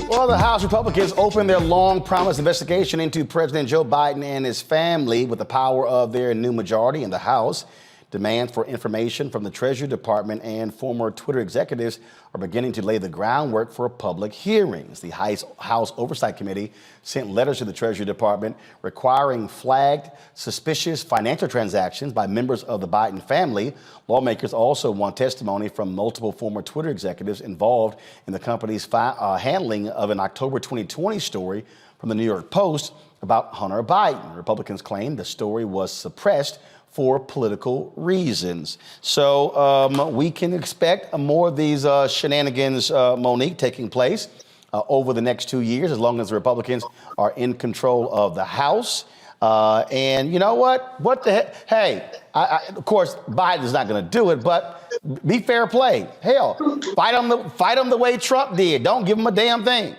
Well, the House Republicans opened their long-promised investigation into President Joe Biden and his family with the power of their new majority in the House. Demands for information from the Treasury Department and former Twitter executives are beginning to lay the groundwork for public hearings. The House Oversight Committee sent letters to the Treasury Department requiring flagged suspicious financial transactions by members of the Biden family. Lawmakers also want testimony from multiple former Twitter executives involved in the company's handling of an October 2020 story from the New York Post about Hunter Biden. Republicans claim the story was suppressed for political reasons. So we can expect more of these shenanigans, Monique, taking place over the next 2 years, as long as the Republicans are in control of the House. And you know what? What the heck? Hey, of course, Biden's not going to do it, but be fair play. Hell, fight him the way Trump did. Don't give him a damn thing.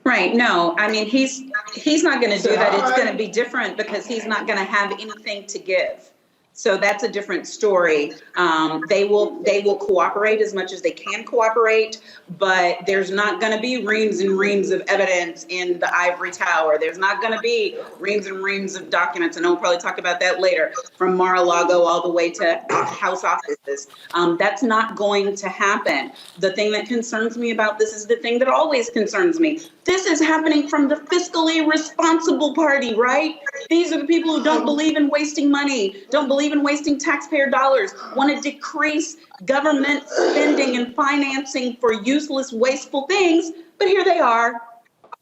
Right. No, I mean, he's not going to do that. It's going to be different because he's not going to have anything to give. So that's a different story. They will cooperate as much as they can cooperate, but there's not going to be reams and reams of evidence in the ivory tower. There's not going to be reams and reams of documents, and I'll probably talk about that later, from Mar-a-Lago all the way to House offices. That's not going to happen. The thing that concerns me about this is the thing that always concerns me. This is happening from the fiscally responsible party, right? These are the people who don't believe in wasting money, don't believe in wasting taxpayer dollars, want to decrease government spending and financing for useless, wasteful things. But here they are.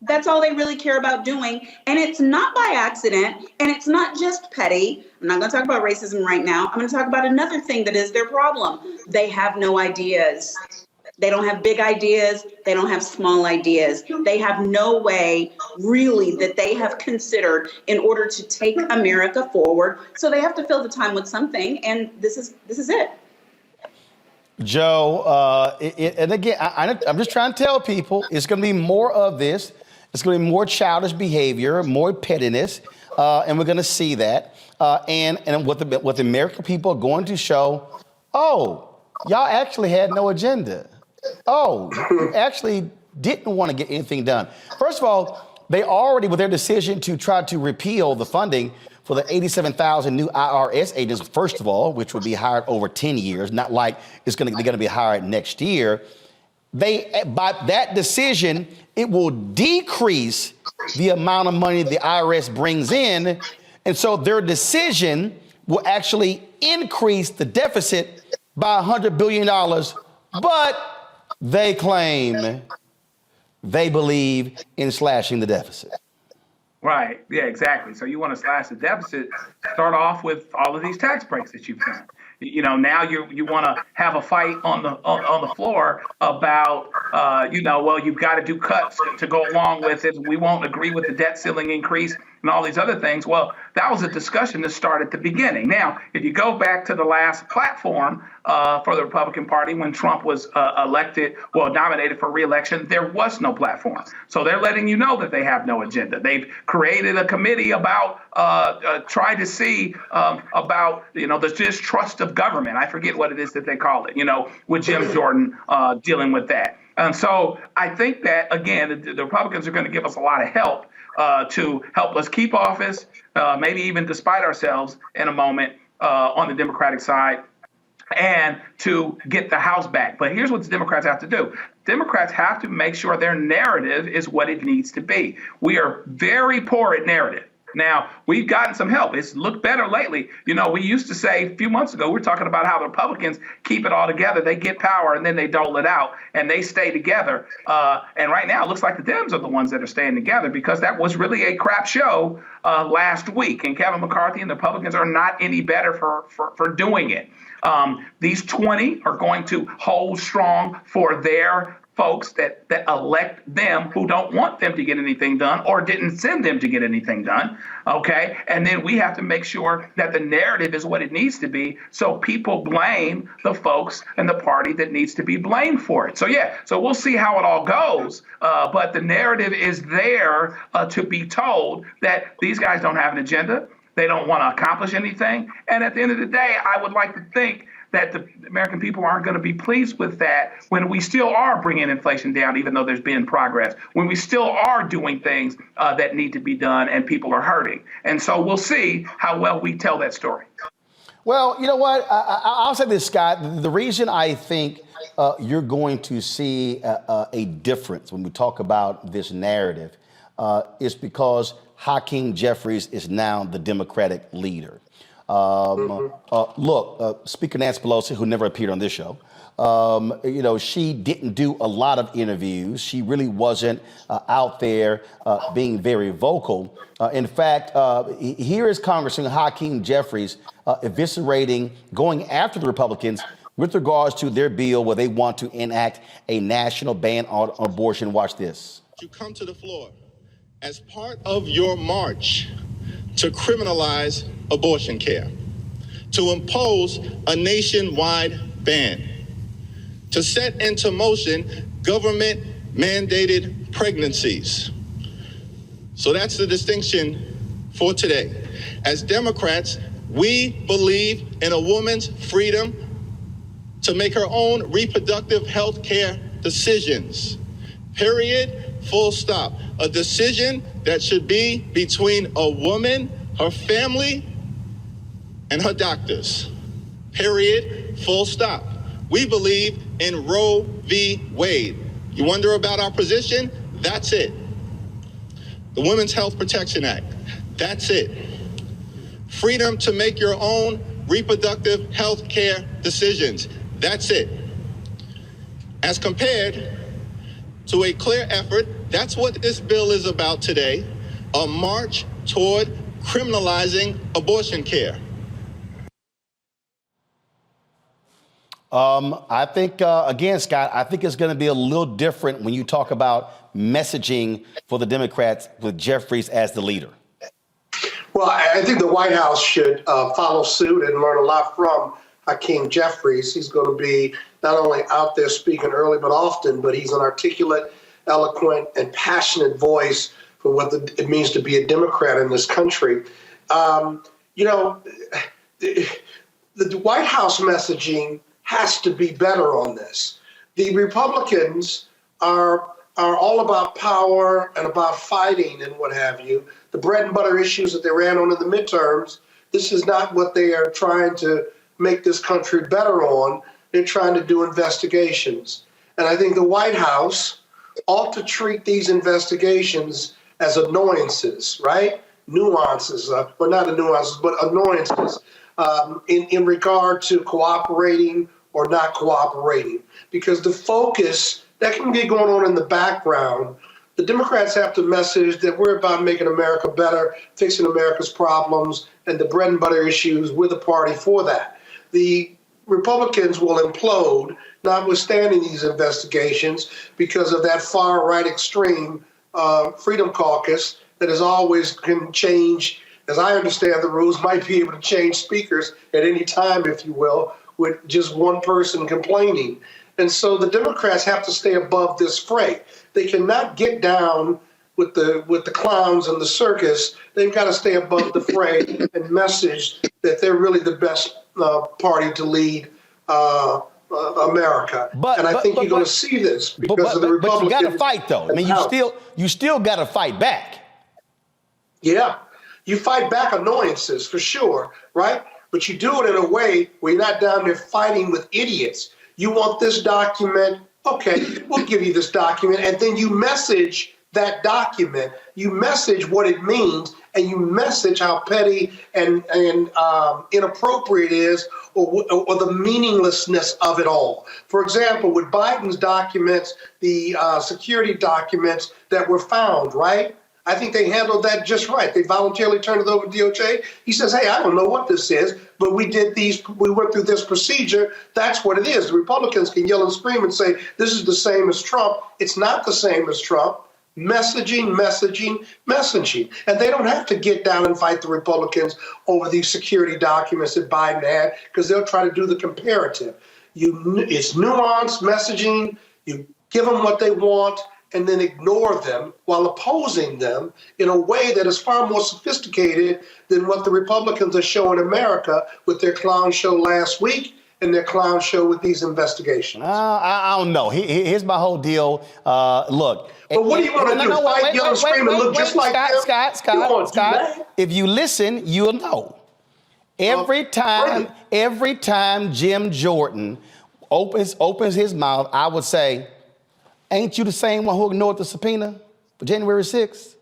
That's all they really care about doing. And it's not by accident. And it's not just petty. I'm not going to talk about racism right now. I'm going to talk about another thing that is their problem. They have no ideas. They don't have big ideas. They don't have small ideas. They have no way really that they have considered in order to take America forward. So they have to fill the time with something. And this is it. Joe, and again, I'm just trying to tell people it's going to be more of this. It's going to be more childish behavior, more pettiness, and we're going to see that. And what the American people are going to show, oh, y'all actually had no agenda. Oh, you actually didn't want to get anything done. First of all, they already, with their decision to try to repeal the funding for the 87,000 new IRS agents, first of all, which would be hired over 10 years, not like they're going to be hired next year. By that decision, it will decrease the amount of money the IRS brings in. And so their decision will actually increase the deficit by $100 billion. But they claim they believe in slashing the deficit. Right. Yeah, exactly. So you want to slash the deficit, start off with all of these tax breaks that you've done. You know, now you want to have a fight on the floor about, well, you've got to do cuts to go along with it. We won't agree with the debt ceiling increase and all these other things. Well, that was a discussion that started at the beginning. Now, if you go back to the last platform for the Republican Party when Trump was nominated for re-election, there was no platform. So they're letting you know that they have no agenda. They've created a committee about trying to see about, the distrust of government. I forget what it is that they call it, with Jim Jordan dealing with that. And so I think that, again, the Republicans are going to give us a lot of help to help us keep office, maybe even despite ourselves in a moment on the Democratic side, and to get the House back. But here's what the Democrats have to do. Democrats have to make sure their narrative is what it needs to be. We are very poor at narrative. Now, we've gotten some help. It's looked better lately. We used to say a few months ago, we were talking about how the Republicans keep it all together. They get power and then they dole it out and they stay together. And right now, it looks like the Dems are the ones that are staying together because that was really a crap show last week. And Kevin McCarthy and the Republicans are not any better for doing it. These 20 are going to hold strong for their folks that elect them who don't want them to get anything done or didn't send them to get anything done, okay? And then we have to make sure that the narrative is what it needs to be so people blame the folks and the party that needs to be blamed for it. So we'll see how it all goes, but the narrative is there to be told that these guys don't have an agenda. They don't want to accomplish anything. And at the end of the day, I would like to think that the American people aren't going to be pleased with that when we still are bringing inflation down, even though there's been progress, when we still are doing things that need to be done and people are hurting. And so we'll see how well we tell that story. Well, you know what? I'll say this, Scott. The reason I think you're going to see a difference when we talk about this narrative is because Hakeem Jeffries is now the Democratic leader. Look, Speaker Nancy Pelosi, who never appeared on this show, she didn't do a lot of interviews. She really wasn't out there being very vocal. In fact, here is Congressman Hakeem Jeffries eviscerating, going after the Republicans with regards to their bill where they want to enact a national ban on abortion. Watch this. You come to the floor as part of your march to criminalize abortion care, to impose a nationwide ban, to set into motion government-mandated pregnancies. So that's the distinction for today. As Democrats, we believe in a woman's freedom to make her own reproductive health care decisions. Period, full stop. A decision that should be between a woman, her family, and her doctors. Period, full stop. We believe in Roe v. Wade. You wonder about our position? That's it. The Women's Health Protection Act. That's it. Freedom to make your own reproductive health care decisions. That's it. As compared to a clear effort, that's what this bill is about today, a march toward criminalizing abortion care. I think, again, Scott, I think it's going to be a little different when you talk about messaging for the Democrats with Jeffries as the leader. Well, I think the White House should follow suit and learn a lot from Hakeem Jeffries. He's going to be not only out there speaking early but often, but he's an articulate, eloquent, and passionate voice for what it means to be a Democrat in this country. The White House messaging has to be better on this. The Republicans are all about power and about fighting and what have you. The bread and butter issues that they ran on in the midterms, this is not what they are trying to make this country better on. They're trying to do investigations. And I think the White House ought to treat these investigations as annoyances, right? Nuances, well, not nuances, but annoyances in regard to cooperating or not cooperating. Because the focus that can be going on in the background, the Democrats have to message that we're about making America better, fixing America's problems, and the bread and butter issues. We're the party for that. The Republicans will implode, notwithstanding these investigations, because of that far-right extreme Freedom Caucus that has always can change, as I understand the rules, might be able to change speakers at any time, if you will, with just one person complaining. And so the Democrats have to stay above this fray. They cannot get down with the clowns and the circus. They've got to stay above the fray and message that they're really the best party to lead America. And I think you're going to see this because of the Republicans. But you got to fight, though. I mean, you still got to fight back. Yeah, you fight back annoyances for sure, right? But you do it in a way where you're not down there fighting with idiots. You want this document? Okay, we'll give you this document. And then you message that document. You message what it means, and you message how petty and inappropriate it is, or the meaninglessness of it all. For example, with Biden's documents, the security documents that were found, right? I think they handled that just right. They voluntarily turned it over to DOJ. He says, hey, I don't know what this is, but we went through this procedure. That's what it is. The Republicans can yell and scream and say, this is the same as Trump. It's not the same as Trump. Messaging. And they don't have to get down and fight the Republicans over these security documents that Biden had, because they'll try to do the comparative. It's nuanced messaging. You give them what they want, and then ignore them while opposing them in a way that is far more sophisticated than what the Republicans are showing America with their clown show last week in their clown show with these investigations. I don't know. Here's my whole deal. Look. But what are you going to do? Fight, yell, and scream, and look just like them? Scott. If you listen, you'll know. Every time Jim Jordan opens his mouth, I would say, ain't you the same one who ignored the subpoena for January 6th?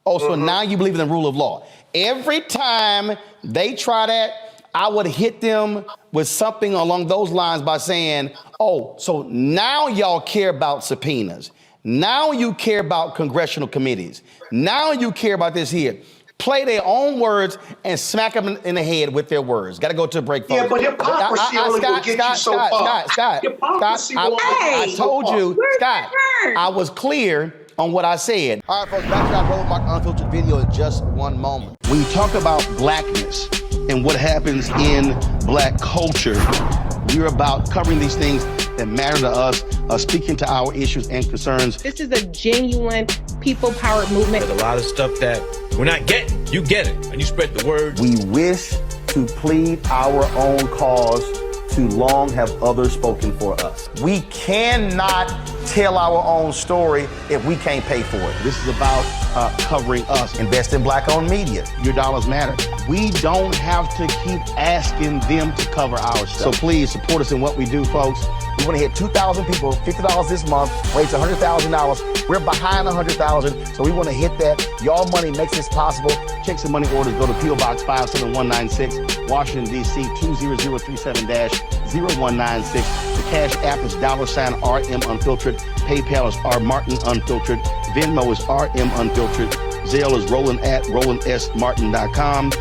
Oh, so now you believe in the rule of law. Every time they try that, I would hit them with something along those lines by saying, oh, so now y'all care about subpoenas. Now you care about congressional committees. Now you care about this here. Play their own words and smack them in the head with their words. Got to go to a break, folks. Yeah, but hypocrisy only will get you so far. Scott, I told you, Scott, I was clear on what I said. All right, folks, back to our Roland Martin Unfiltered video in just one moment. When you talk about blackness and what happens in black culture, we're about covering these things that matter to us, speaking to our issues and concerns. This is a genuine people-powered movement. There's a lot of stuff that we're not getting. You get it, and you spread the word. We wish to plead our own cause. Too long have others spoken for us. We cannot tell our own story if we can't pay for it. This is about covering us. Invest in black-owned media. Your dollars matter. We don't have to keep asking them to cover our stuff. So please support us in what we do, folks. We want to hit 2,000 people, $50 this month, raise $100,000. We're behind 100,000, so we want to hit that. Y'all money makes this possible. Check some money orders. Go to P.O. Box 57196, Washington, D.C. 20037-0196. The Cash App is $RM Unfiltered. PayPal is R Martin Unfiltered. Venmo is RM Unfiltered. Zelle is Roland at RolandSMartin.com.